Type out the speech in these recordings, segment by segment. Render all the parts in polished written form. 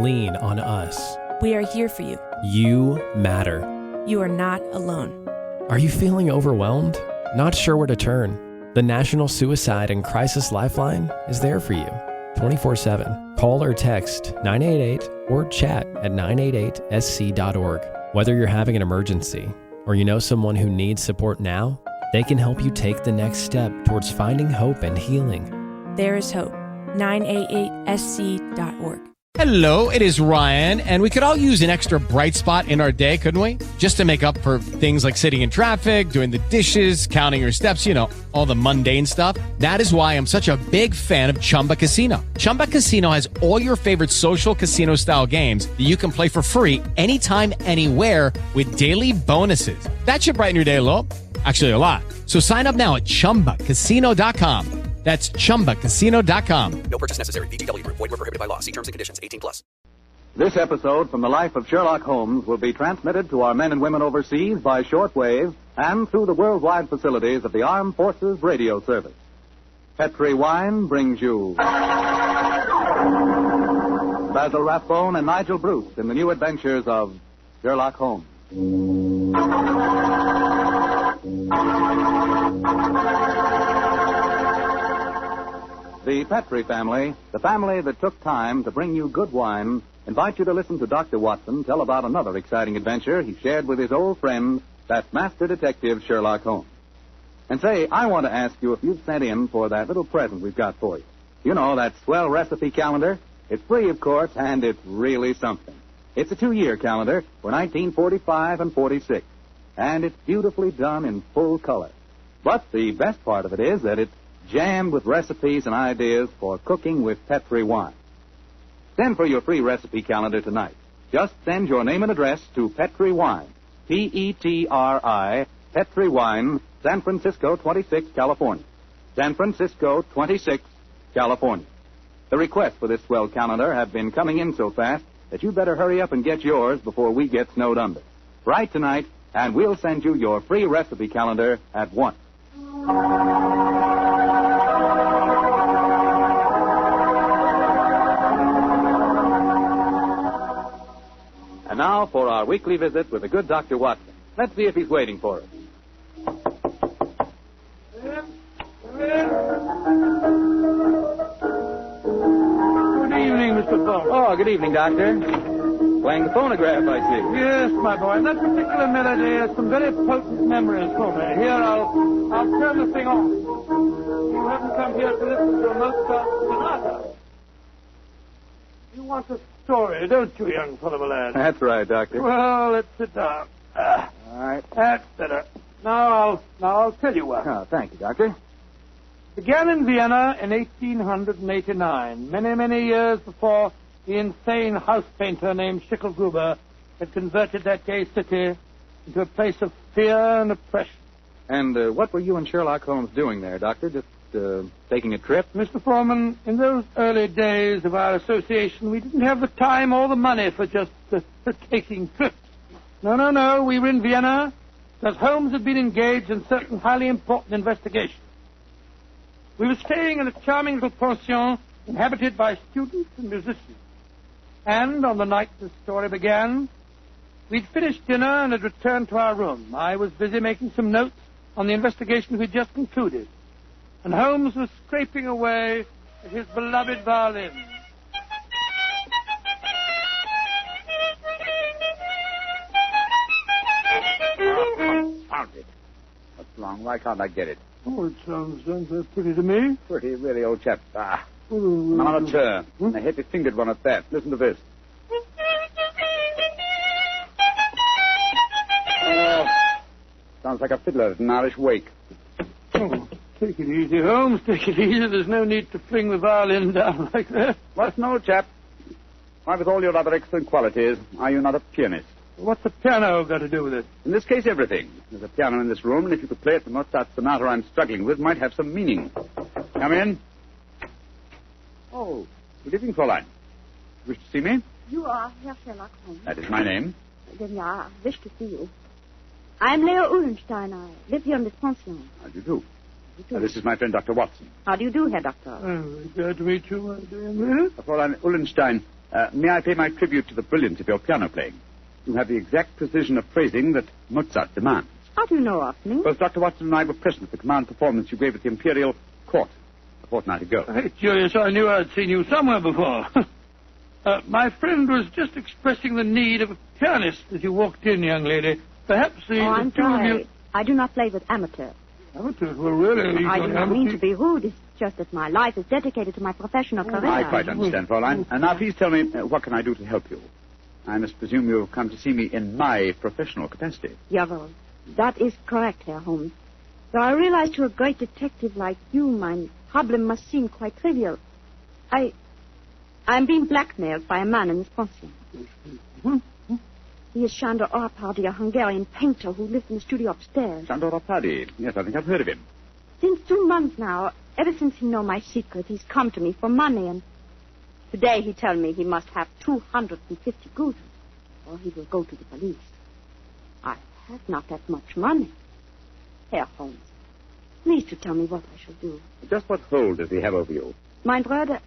lean on us. We are here for you. You matter. You are not alone. Are you feeling overwhelmed? Not sure where to turn? The National Suicide and Crisis Lifeline is there for you 24/7. Call or text 988 or chat at 988sc.org. Whether you're having an emergency or you know someone who needs support now, they can help you take the next step towards finding hope and healing. There is hope. 988sc.org. Hello, it is Ryan, and we could all use an extra bright spot in our day, couldn't we? Just to make up for things like sitting in traffic, doing the dishes, counting your steps, all the mundane stuff. That is why I'm such a big fan of Chumba Casino. Chumba Casino has all your favorite social casino-style games that you can play for free anytime, anywhere with daily bonuses. That should brighten your day a little. Actually, a lot. So sign up now at ChumbaCasino.com. That's ChumbaCasino.com. No purchase necessary. VGW Group. Void where prohibited by law. See terms and conditions. 18+. This episode from the life of Sherlock Holmes will be transmitted to our men and women overseas by shortwave and through the worldwide facilities of the Armed Forces Radio Service. Petri Wine brings you Basil Rathbone and Nigel Bruce in the new adventures of Sherlock Holmes. The Petri family, the family that took time to bring you good wine, invite you to listen to Dr. Watson tell about another exciting adventure he shared with his old friend, that master detective Sherlock Holmes. And say, I want to ask you if you've sent in for that little present we've got for you. You know, that swell recipe calendar. It's free, of course, and it's really something. It's a 2-year calendar for 1945 and 46, and it's beautifully done in full color. But the best part of it is that it's jammed with recipes and ideas for cooking with Petri wine. Send for your free recipe calendar tonight. Just send your name and address to Petri Wine, Petri, Petri Wine, San Francisco 26, California. San Francisco 26, California. The requests for this swell calendar have been coming in so fast that you better hurry up and get yours before we get snowed under. Write tonight, and we'll send you your free recipe calendar at once. And now for our weekly visit with the good Dr. Watson. Let's see if he's waiting for us. Good evening, Mr. Holmes. Oh, good evening, Doctor. Playing the phonograph, I see. Yes, my boy. That particular melody has some very potent memories for me. Here, I'll turn the thing on. You haven't come here to listen to a Mozart sonata. You want a story, don't you, young fellow, lad? That's right, Doctor. Well, let's sit down. All right. That's better. Now I'll tell you what. Oh, thank you, Doctor. Began in Vienna in 1889, many, many years before the insane house painter named Schicklgruber had converted that gay city into a place of fear and oppression. And what were you and Sherlock Holmes doing there, Doctor? Just taking a trip? Mr. Foreman, in those early days of our association, we didn't have the time or the money for just taking trips. No. We were in Vienna because Holmes had been engaged in certain highly important investigations. We were staying in a charming little pension inhabited by students and musicians. And on the night the story began, we'd finished dinner and had returned to our room. I was busy making some notes on the investigation we'd just concluded. And Holmes was scraping away at his beloved violin. Found it. What's wrong? Why can't I get it? Oh, it sounds pretty to me. Pretty, really, old chap. Amateur. A heavy-fingered one at that. Listen to this. Oh, sounds like a fiddler at an Irish wake. Oh, take it easy, Holmes. Take it easy. There's no need to fling the violin down like that. What's an old chap? Why, with all your other excellent qualities, are you not a pianist? What's the piano got to do with it? In this case, everything. There's a piano in this room, and if you could play it the Mozart sonata I'm struggling with, might have some meaning. Come in. Oh, good evening, Fräulein. Wish to see me? You are Herr Sherlock Holmes. That is my name. Then, yeah, I wish to see you. I'm Leo Uhlenstein. I live here in this pension. How do you do? This is my friend, Dr. Watson. How do you do, Herr Doctor? Glad to meet you, my dear. Fräulein Uhlenstein, May I pay my tribute to the brilliance of your piano playing? You have the exact precision of phrasing that Mozart demands. How do you know of me? Both Dr. Watson and I were present at the command performance you gave at the Imperial Court a fortnight ago. Hey, Julius, I knew I'd seen you somewhere before. My friend was just expressing the need of a pianist as you walked in, young lady. Perhaps the I'm two of sorry. you... I do not play with amateurs. Amateurs? Well, really? I do not mean to be rude. It's just that my life is dedicated to my professional career. I quite understand, Fräulein. And now please tell me, what can I do to help you? I must presume you have come to see me in my professional capacity. Jawohl. That is correct, Herr Holmes. Though I realize to a great detective like you, my problem must seem quite trivial. I'm being blackmailed by a man in this pension. He is Sándor Árpády, a Hungarian painter who lives in the studio upstairs. Sándor Árpády. Yes, I think I've heard of him. Since 2 months now, ever since he know my secret, he's come to me for money, and today he tell me he must have 250 gulden, or he will go to the police. I have not that much money. Herr Holmes, please to tell me what I shall do. Just what hold does he have over you? My brother,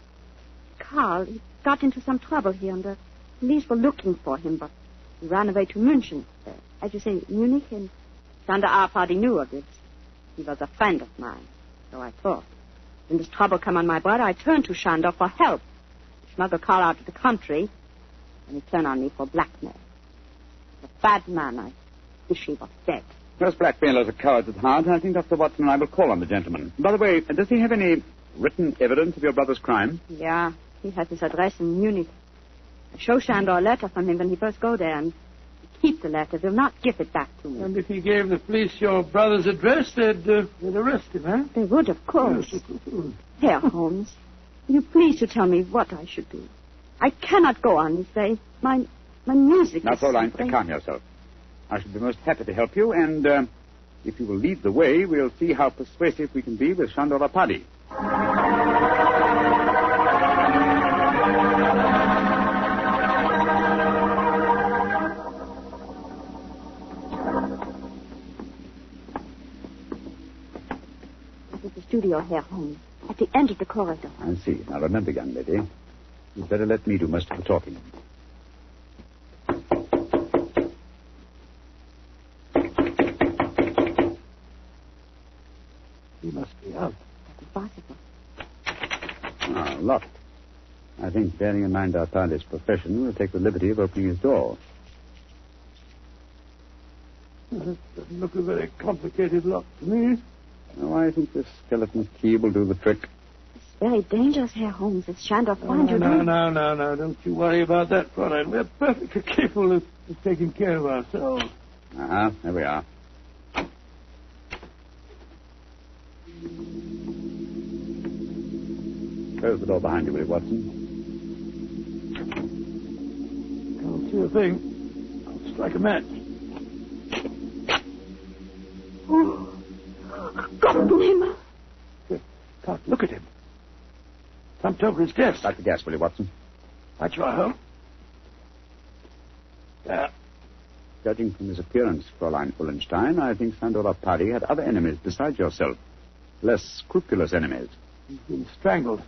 Karl, he got into some trouble here, and the police were looking for him, but he ran away to München. As you say, Munich, and Sándor Árpády knew of this. He was a friend of mine, so I thought. When this trouble came on my brother, I turned to Sándor for help. He smuggled Karl out of the country, and he turned on me for blackmail. He's a bad man. I wish he was dead. Most blackmailers are cowards at heart. I think Dr. Watson and I will call on the gentleman. By the way, does he have any written evidence of your brother's crime? Yeah, he has his address in Munich. I show Sándor a letter from him when he first go there, and keep the letter. They'll not give it back to me. And if he gave the police your brother's address, they'd arrest him, huh? They would, of course. Yes, of course. Herr Holmes, will you please to tell me what I should do? I cannot go on this way. My music Now, is Fräulein, something... calm yourself. I should be most happy to help you, and if you will lead the way, we'll see how persuasive we can be with Sándor Árpády. This is the studio, Herr Holmes, at the end of the corridor. I see. Now, remember, young lady, you'd better let me do most of the talking. He must be out. That is possible. Locked. I think, bearing in mind Árpády's profession, we'll take the liberty of opening his door. That doesn't look a very complicated lock to me. Oh, I think this skeleton key will do the trick. It's very dangerous, Herr Holmes. If Sándor finds you... No. Don't you worry about that, Fräulein. We're perfectly capable of taking care of ourselves. There we are. Close the door behind you, will you, Watson? Can't see a thing. I'll strike a match. Oh, Gott im Himmel. Can't look at him. Thumped over his desk. Light the gas, will you, Watson? I try, huh? There. Judging from his appearance, Fräulein Ullenstein, I think Sándor Árpády had other enemies besides yourself. Less scrupulous enemies. He's been strangled.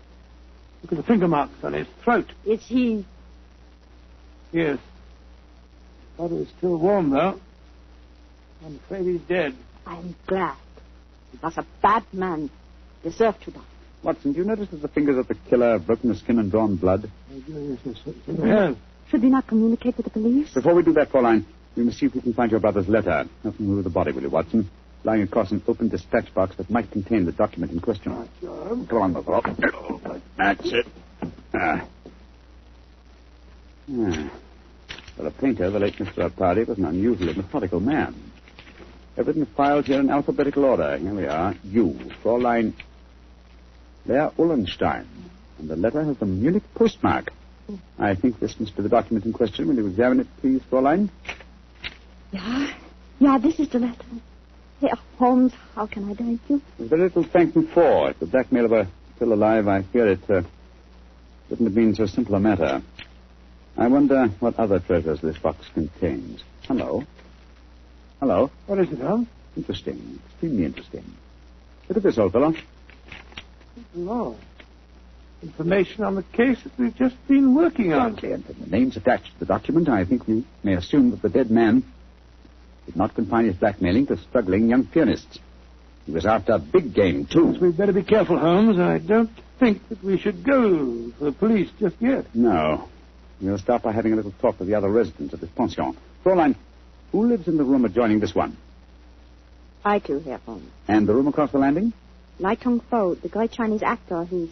Look at the finger marks on his throat. Is he... Yes. Body is still warm, though. I'm afraid he's dead. I'm glad. He was a bad man. Deserved to die. Watson, do you notice that the fingers of the killer have broken the skin and drawn blood? Yes. Should we not communicate with the police? Before we do that, Fräulein, we must see if we can find your brother's letter. Nothing move the body, will you, Watson? Lying across an open dispatch box that might contain the document in question. Come on, Mazarin. That's it. For a painter, the late Mr. Árpády was an unusually methodical man. Everything filed here in alphabetical order. Here we are. You, Fräulein Leah Ullenstein. And the letter has the Munich postmark. I think this must be the document in question. Will you examine it, please, Fräulein? Yeah, this is the letter. Herr Holmes, how can I thank you? There's very little to thank me for. If the blackmailer were still alive, I fear it wouldn't have been so simple a matter. I wonder what other treasures this box contains. Hello. What is it, Holmes? Interesting. Extremely interesting. Look at this, old fellow. Lord. information on the case that we've just been working on. Exactly, and from the names attached to the document, I think we may assume that the dead man did not confine his blackmailing to struggling young pianists. He was after big game, too. We'd better be careful, Holmes. I don't think that we should go for the police just yet. No. We'll start by having a little talk with the other residents of this pension. Fräulein, who lives in the room adjoining this one? I too, Herr Holmes. And the room across the landing? Lai Tong-fo, the great Chinese actor, he's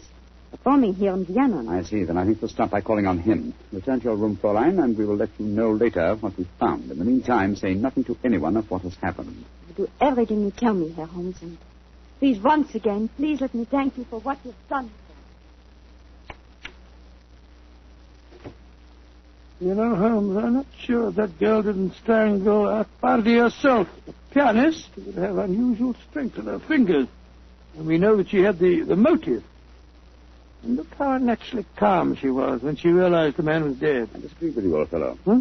performing here in Vienna. I see. Then I think we'll start by calling on him. Return to your room, Fräulein, and we will let you know later what we found. In the meantime, say nothing to anyone of what has happened. I'll do everything you tell me, Herr Holmes, and please, once again, please let me thank you for what you've done. You know, Holmes, I'm not sure that girl didn't strangle Arpadi herself. The pianist would have unusual strength in her fingers. And we know that she had the motive. And look how naturally calm she was when she realized the man was dead. I disagree with you, old fellow. Huh?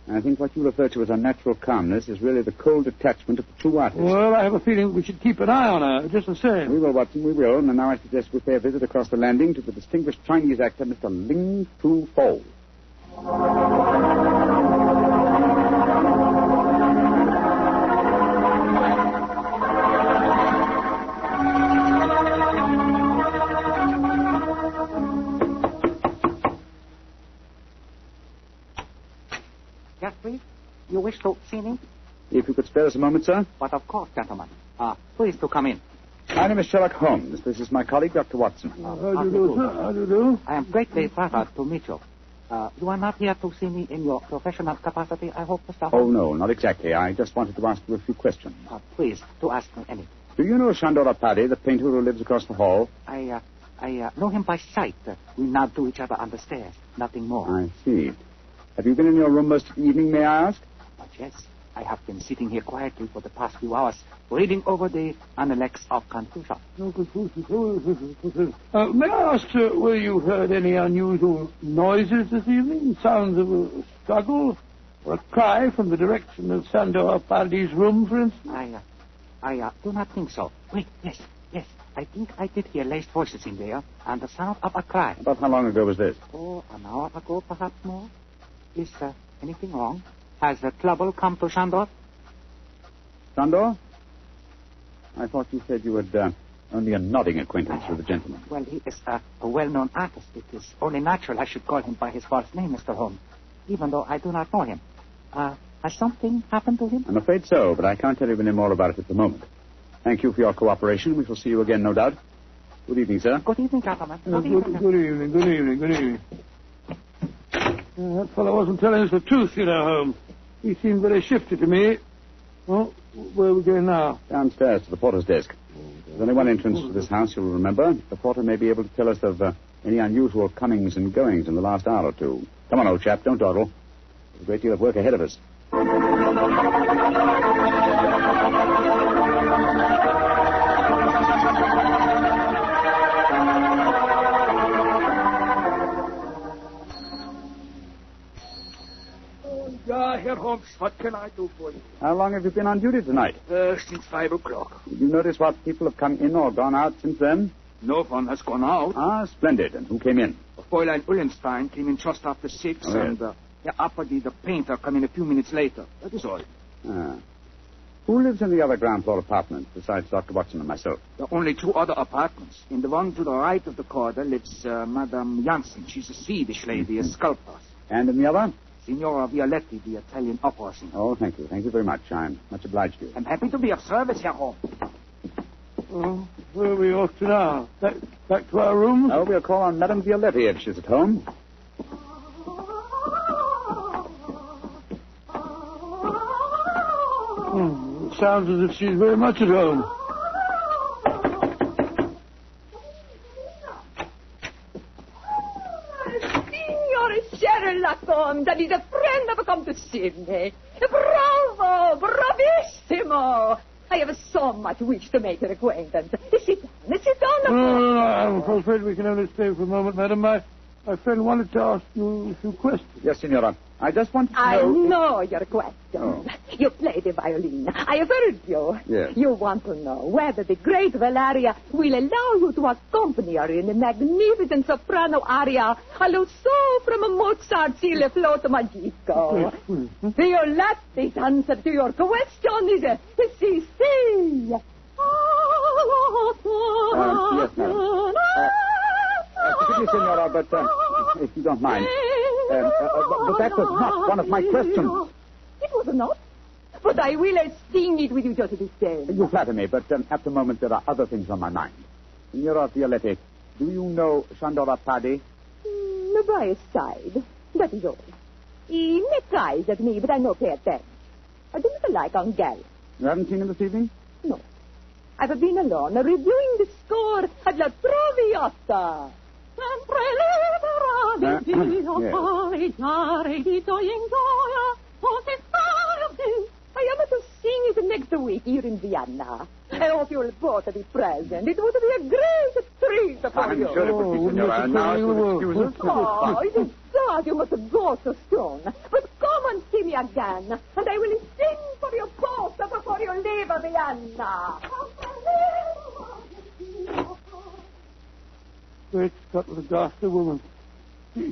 I think what you refer to as unnatural calmness is really the cold detachment of the true artist. Well, I have a feeling we should keep an eye on her, just the same. We will, Watson, we will. And now I suggest we pay a visit across the landing to the distinguished Chinese actor, Mr. Ling Tu Fo. Yes, please. You wish to see me? If you could spare us a moment, sir. But of course, gentlemen. Please to come in. My name is Sherlock Holmes. This is my colleague, Dr. Watson. How do you do, sir? How do you do? I am greatly flattered to meet you. You are not here to see me in your professional capacity, I hope, Mr. Oh, Holmes? no, not exactly. I just wanted to ask you a few questions. Please, to ask me anything. Do you know Shandor Apadi, the painter who lives across the hall? I know him by sight. We nod to each other on the stairs. Nothing more. I see. Have you been in your room most of the evening, may I ask? Yes. I have been sitting here quietly for the past few hours, reading over the Analects of Confucius. May I ask, sir, whether you heard any unusual noises this evening? Sounds of a struggle or a cry from the direction of Sandor Apadi's room, for instance? I do not think so. Wait, yes. I think I did hear laced voices in there, and the sound of a cry. About how long ago was this? Oh, an hour ago, perhaps more. Is anything wrong? Has the trouble come to Shandor? Shandor? I thought you said you had only a nodding acquaintance with the gentleman. Well, he is a well-known artist. It is only natural I should call him by his false name, Mr. Holmes, even though I do not know him. Has something happened to him? I'm afraid so, but I can't tell you any more about it at the moment. Thank you for your cooperation. We shall see you again, no doubt. Good evening, sir. Good evening, gentlemen. Good evening. That fellow wasn't telling us the truth, you know, Holmes. He seemed very shifty to me. Well, where are we going now? Downstairs to the porter's desk. There's only one entrance to this house, you'll remember. The porter may be able to tell us of any unusual comings and goings in the last hour or two. Come on, old chap, don't dawdle. There's a great deal of work ahead of us. Herr Holmes, what can I do for you? How long have you been on duty tonight? Since 5 o'clock. Did you notice what people have come in or gone out since then? No one has gone out. Ah, splendid. And who came in? Fräulein Ullenstein came in just after 6, oh, yes. And Herr Apadi, the painter, came in a few minutes later. That is all. Ah. Who lives in the other ground floor apartment besides Dr. Watson and myself? There are only 2 other apartments. In the one to the right of the corridor lives Madame Janssen. She's a Swedish lady, a sculptor. And in the other? Signora Violetti, the Italian opera singer. Oh, thank you. Thank you very much. I'm much obliged to you. I'm happy to be of service, Herr Holmes. Where are we off to now? Back to our rooms? Oh, we'll call on Madame Violetti if she's at home. It sounds as if she's very much at home. Sherlock Holmes, that is a friend have come to see me. Bravo! Bravissimo! I have so much wish to make your acquaintance. Sit down. No, I'm afraid we can only stay for a moment, madam. My friend wanted to ask you a few questions. Yes, Signora. I just want to know... I know your question. Oh. You play the violin. I have heard you. Yes. You want to know whether the great Valeria will allow you to accompany her in a magnificent soprano aria, allo so from Mozart's Il Flauto Magico. Violetti's answer to your question is si, si. Yes, madam. Excuse me, Senora, but if you don't mind. But that was not one of my questions. It was not. But I will sing it with you just the same. You flatter me, but at the moment there are other things on my mind. Signora Violetti, do you know Sandora Paddy? By his side. That is all. He makes eyes at me, but I no pay attention. I do not like on gal. You haven't seen him this evening? No. I've been alone, reviewing the score at La Traviata. I am to sing it next week here in Vienna. I hope you'll both be present. It would be a great treat for I'm you. sure it would be, Senora. Now, if you'll excuse us. Oh, it is sad you must go so soon. But come and see me again, and I will sing for you both before you leave Vienna. Great Scotland, Doctor, woman.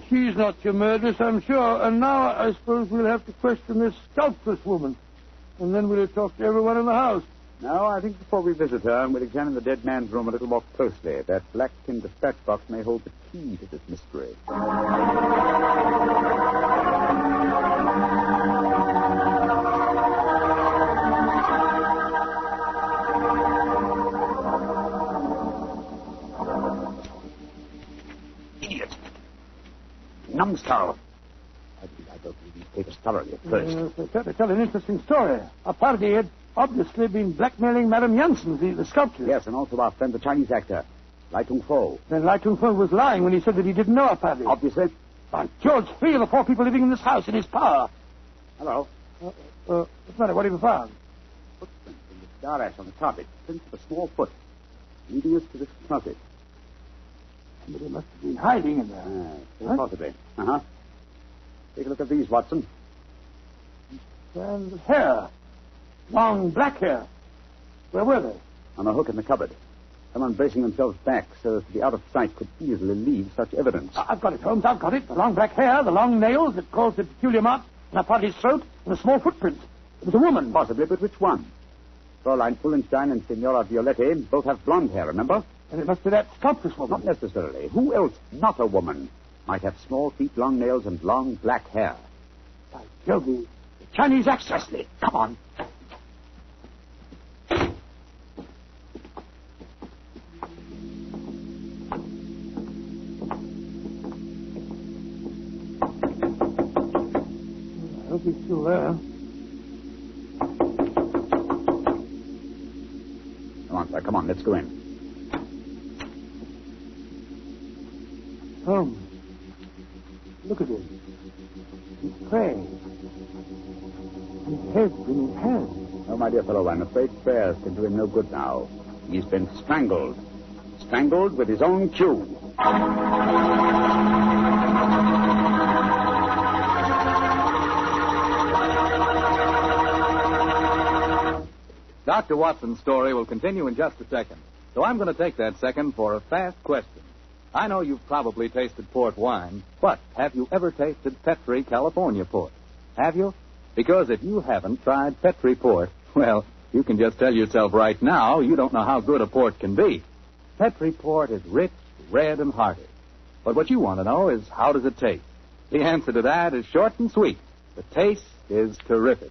She's not your murderess, I'm sure. And now I suppose we'll have to question this sculptress woman. And then we'll talk to everyone in the house. No, I think before we visit her, we'll examine the dead man's room a little more closely. That black tin dispatch box may hold the key to this mystery. Idiot. Numbskull. I don't read these papers thoroughly at first. They tell an interesting story. Our party had obviously been blackmailing Madame Janssen, the sculptor. Yes, and also our friend, the Chinese actor, Lai Tung Fo. Then Lai Tung Fo was lying when he said that he didn't know our party. Obviously. By George, 3 of the 4 people living in this house in his power. Hello. What's the matter? What have you found? Footprints in the star ash on the carpet. Prints of a small foot. Leading us to this closet. Somebody must have been hiding in there. Possibly. Uh-huh. Take a look at these, Watson. And hair. Long black hair. Where were they? On a hook in the cupboard. Someone bracing themselves back so as to be out of sight could easily leave such evidence. I've got it, Holmes. I've got it. The long black hair, the long nails that caused the peculiar marks on our party's throat, and the small footprint. It was a woman. Possibly, but which one? Fräulein Fullenstein and Signora Violetti both have blonde hair, remember? And it must be that sculptress woman. Not necessarily. Who else, not a woman, might have small feet, long nails, and long black hair? By Jove, the Chinese actress. Come on. I hope he's still there. Come on, sir. Come on. Let's go in. Holmes, look at him. He's praying. His head's in his hand. Oh, my dear fellow, I'm afraid prayers can do him no good now. He's been strangled. Strangled with his own cue. Dr. Watson's story will continue in just a second. So I'm going to take that second for a fast question. I know you've probably tasted port wine, but have you ever tasted Petri California port? Have you? Because if you haven't tried Petri port, well, you can just tell yourself right now you don't know how good a port can be. Petri port is rich, red, and hearty. But what you want to know is, how does it taste? The answer to that is short and sweet. The taste is terrific.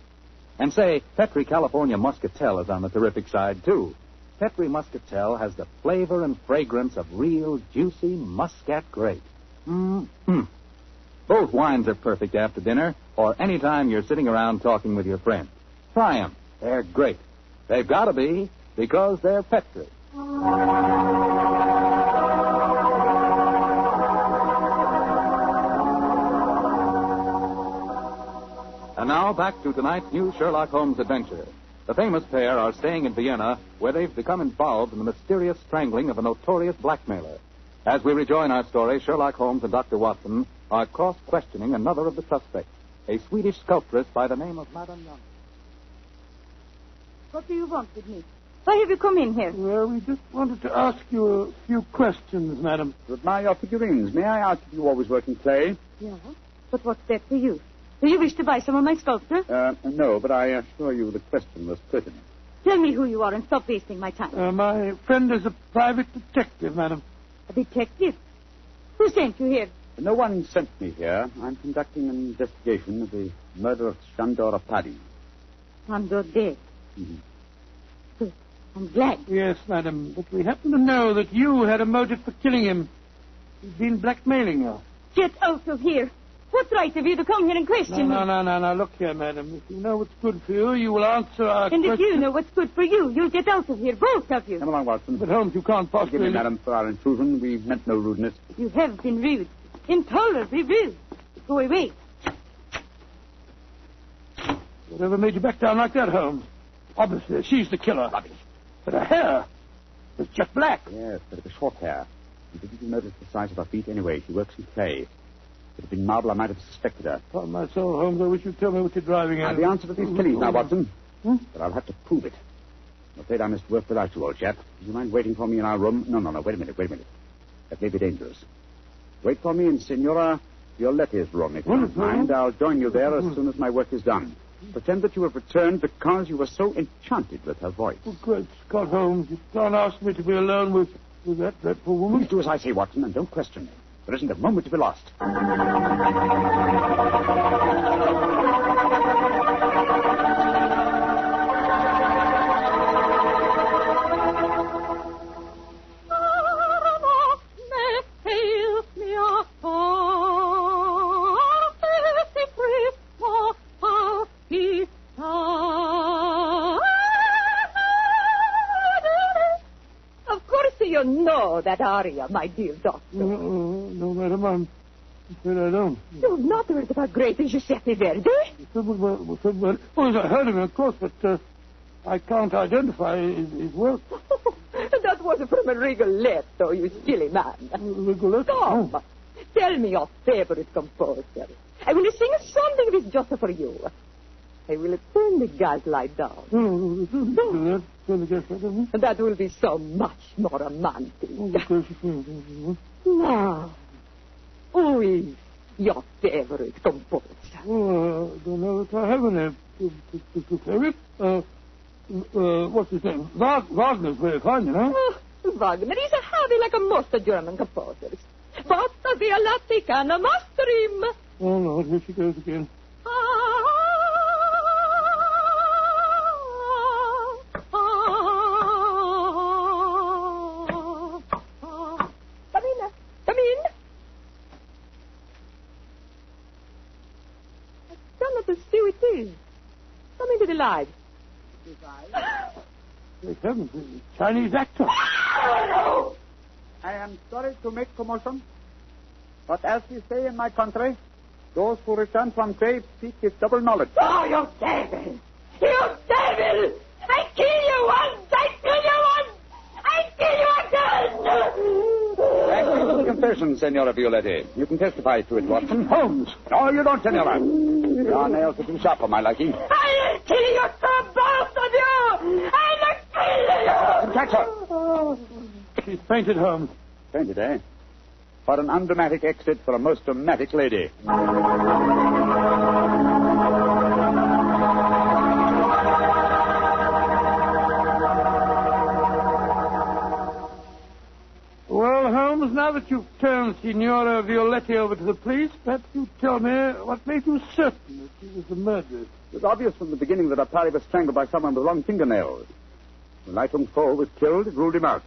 And say, Petri California Muscatel is on the terrific side, too. Petri Muscatel has the flavor and fragrance of real, juicy Muscat grape. Mm-hmm. Both wines are perfect after dinner or any time you're sitting around talking with your friends. Try them. They're great. They've got to be, because they're Petri. And now, back to tonight's new Sherlock Holmes adventure. The famous pair are staying in Vienna, where they've become involved in the mysterious strangling of a notorious blackmailer. As we rejoin our story, Sherlock Holmes and Dr. Watson are cross-questioning another of the suspects. a Swedish sculptress by the name of Madame Young. What do you want with me? Why have you come in here? Well, we just wanted to ask you a few questions, madam. To admire your figurines, may I ask if you always work in clay? Yeah. But what's that to you? Do you wish to buy some of my sculpture? No, but I assure you the question was pertinent. Tell me who you are and stop wasting my time. My friend is a private detective, madam. A detective? Who sent you here? No one sent me here. I'm conducting an investigation of the murder of Sandor Paddy. Sandor dead? Mm-hmm. Good. I'm glad. Yes, madam, but we happen to know that you had a motive for killing him. He's been blackmailing you. Get out of here. What right have you to come here and question me? No. Look here, madam. If you know what's good for you, you will answer our And question. if you know what's good for you, you'll get out of here, both of you. Come along, Watson. But, Holmes, you can't possibly... Forgive me, madam, for our intrusion. We meant no rudeness. You have been rude. Intolerably rude. Go away. Whatever made you back down like that, Holmes? Obviously, she's the killer. Rubbish. But her hair was jet black. Yes, but it was short hair. And didn't you notice the size of her feet? Anyway, she works in clay. If it had been marble, I might have suspected her. Upon my soul, Holmes, I wish you'd tell me what you're driving at. I've the answer to these killings now, Watson. But I'll have to prove it. I'm afraid I must work without you, old chap. Do you mind waiting for me in our room? No. Wait a minute. That may be dangerous. Wait for me in Signora Violetti's room, if you don't mind. I'll join you there as soon as my work is done. Pretend that you have returned because you were so enchanted with her voice. Oh, great Scott, Holmes. You can't ask me to be alone with that dreadful woman. Please do as I say, Watson, and don't question me. There isn't a moment to be lost. You know that aria, my dear doctor. No, madam, I'm afraid I don't. You've not heard about great Giuseppe Verdi? Well, I heard of him, of course, but I can't identify his work. That was from a Rigoletto, you silly man. Rigoletto? Come, tell me your favorite composer. I will sing something of his just for you. I will turn the gaslight down. That will be so much more romantic. Now, who is your favorite composer? I don't know if I have any favorite. What's his name? Wagner's very fine, you know. Wagner is a heavy like a most German composers. But the Latica no master him. Oh, Lord, here she goes again. Come in. I cannot see who it is. Come into the light. Great heavens, a Chinese actor. I am sorry to make commotion, but as we say in my country, those who return from grave seek with double knowledge. Oh, you devil! You devil! I kill you once! I kill you once! I kill you again! Thank you for the confession, Senora Violetti. You can testify to it, Watson. Holmes! No, you don't, Senora. Your nails are too sharp for my liking. I'll kill you, sir, both of you! I'll kill you! Catch her! She's fainted, Holmes. Fainted, eh? What an undramatic exit for a most dramatic lady. Well, Holmes, now that you've turned Signora Violetti over to the police, perhaps you tell me what made you certain that she was the murderer. It was obvious from the beginning that Apari was strangled by someone with long fingernails. When Leitung Fo was killed, it ruled him out.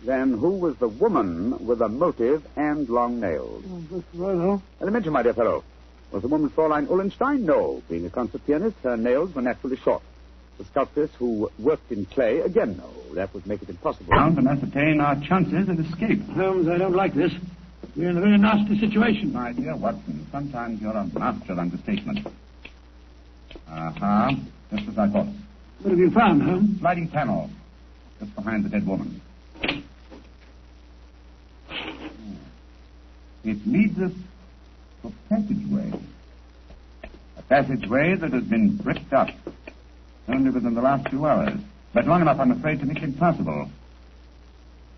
Then who was the woman with a motive and long nails? Oh, that's right, huh? Elementary, my dear fellow. Was the woman Fräulein Ullenstein? No. Being a concert pianist, her nails were naturally short. The sculptress who worked in clay? Again, no. That would make it impossible. Count and ascertain our chances of escape. Holmes, I don't like this. We're in a very nasty situation. My dear Watson, sometimes you're a master of understatement. Aha. Just as I thought. What have you found, Holmes? Sliding panel. Just behind the dead woman. It leads us to a passageway. passageway that has been bricked up. Only within the last few hours. But long enough, I'm afraid, to make it impossible.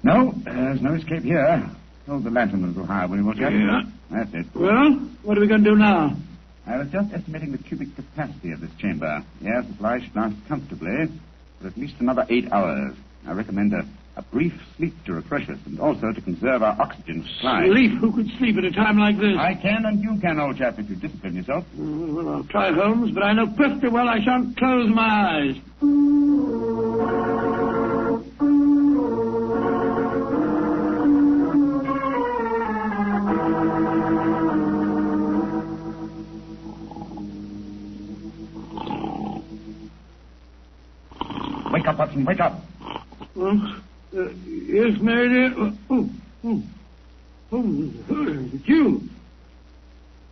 No, there's no escape here. Hold the lantern a little higher, will you, Walter? Yeah. That's it. Well, what are we going to do now? I was just estimating the cubic capacity of this chamber. The air supply should last comfortably for at least another 8 hours. I recommend a brief sleep to refresh us and also to conserve our oxygen supply. Sleep? Who could sleep at a time like this? I can and you can, old chap, if you discipline yourself. Well, I'll try, Holmes, but I know perfectly well I shan't close my eyes. Wake up, Watson, wake up. Yes, Mary dear. It's you.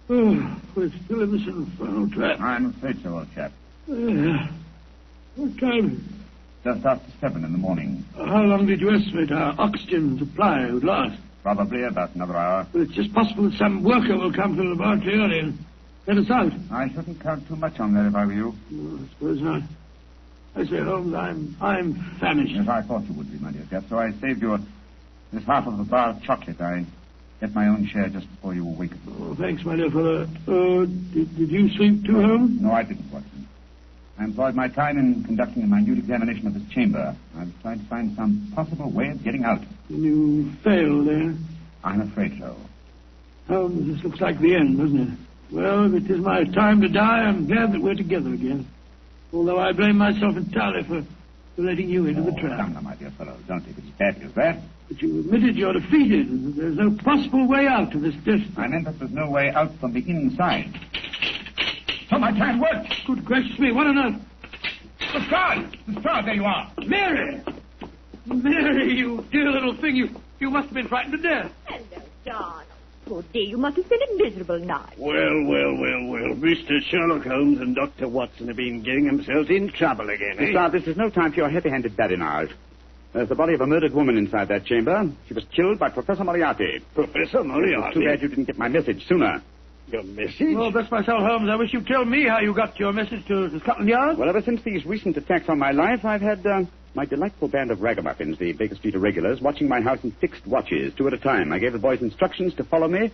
We're still in this infernal trap. I'm afraid so, old chap. What time? Just after 7 in the morning. How long did you estimate our oxygen supply would last? Probably about another hour. Well, it's just possible that some worker will come to the laboratory early and let us out. I shouldn't count too much on that if I were you. I suppose not. I say, Holmes, I'm famished. Yes, I thought you would be, my dear chap, so I saved you this half of a bar of chocolate. I get my own share just before you awaken. Oh, thanks, my dear fellow. Did you sleep too, Holmes? No, I didn't, Watson. I employed my time in conducting a minute examination of this chamber. I was trying to find some possible way of getting out. And you failed, eh? I'm afraid so. Holmes, this looks like the end, doesn't it? Well, if it is my time to die, I'm glad that we're together again. Although I blame myself entirely for letting you into the trap. Come now, my dear fellow. Don't take it as badly as that. But you admitted you're defeated and that there's no possible way out of this distance. I meant that there's no way out from the inside. So my plan worked. Good gracious me, what on earth? The straw, there you are. Mary! Mary, you dear little thing, you must have been frightened to death. Hello, Don. Poor dear, you must have spent a miserable night. Well. Mr. Sherlock Holmes and Dr. Watson have been getting themselves in trouble again, eh? Sir, this is no time for your heavy-handed badinage. There's the body of a murdered woman inside that chamber. She was killed by Professor Moriarty. Professor Moriarty? It's too bad you didn't get my message sooner. Your message? Oh, bless myself, Holmes. I wish you'd tell me how you got your message to Scotland Yard. Well, ever since these recent attacks on my life, I've had my delightful band of ragamuffins, the Baker Street Irregulars, watching my house in fixed watches, 2 at a time. I gave the boys instructions to follow me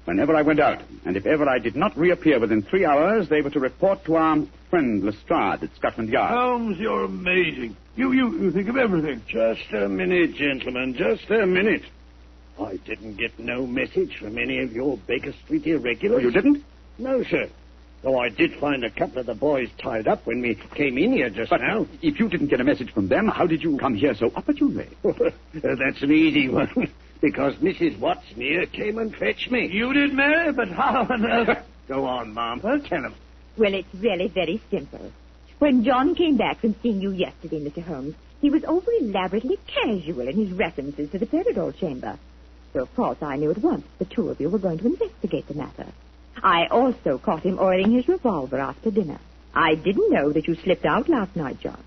whenever I went out. And if ever I did not reappear within 3 hours, they were to report to our friend Lestrade at Scotland Yard. Holmes, you're amazing. You think of everything. Just a minute, gentlemen, just a minute. I didn't get no message from any of your Baker Street irregulars. Oh, you didn't? No, sir. Though I did find a couple of the boys tied up when we came in here just now. If you didn't get a message from them, how did you come here so opportunely? That's an easy one. Because Mrs. Watson here came and fetched me. You did, Mary? But how on earth? Go on, Mom. Tell him. Well, it's really very simple. When John came back from seeing you yesterday, Mr. Holmes, he was over elaborately casual in his references to the Peridot chamber. So, of course, I knew at once the two of you were going to investigate the matter. I also caught him oiling his revolver after dinner. I didn't know that you slipped out last night, John.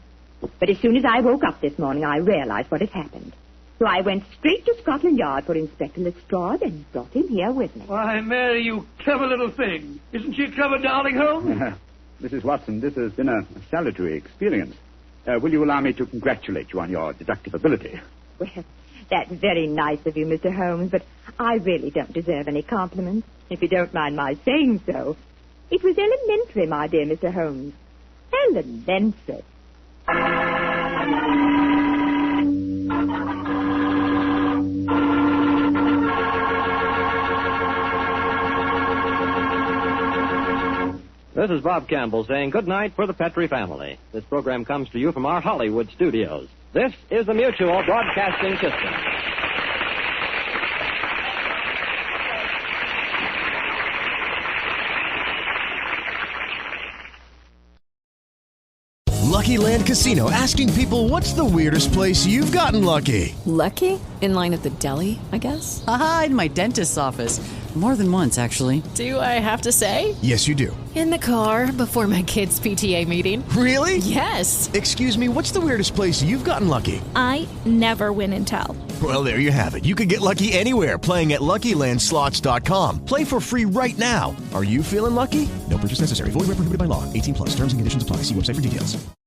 But as soon as I woke up this morning, I realized what had happened. So I went straight to Scotland Yard for Inspector Lestrade and brought him here with me. Why, Mary, you clever little thing. Isn't she a clever darling, Holmes? Mrs. Watson, this has been a salutary experience. Will you allow me to congratulate you on your deductive ability? Well, that's very nice of you, Mr. Holmes, but I really don't deserve any compliments, if you don't mind my saying so. It was elementary, my dear Mr. Holmes. Elementary. This is Bob Campbell saying good night for the Petrie family. This program comes to you from our Hollywood studios. This is the Mutual Broadcasting System. Lucky Land Casino, asking people, what's the weirdest place you've gotten lucky? Lucky? In line at the deli, I guess? Aha, in my dentist's office. More than once, actually. Do I have to say? Yes, you do. In the car before my kids' PTA meeting. Really? Yes. Excuse me, what's the weirdest place you've gotten lucky? I never win and tell. Well, there you have it. You can get lucky anywhere, playing at LuckyLandSlots.com. Play for free right now. Are you feeling lucky? No purchase necessary. Void where prohibited by law. 18+. Terms and conditions apply. See website for details.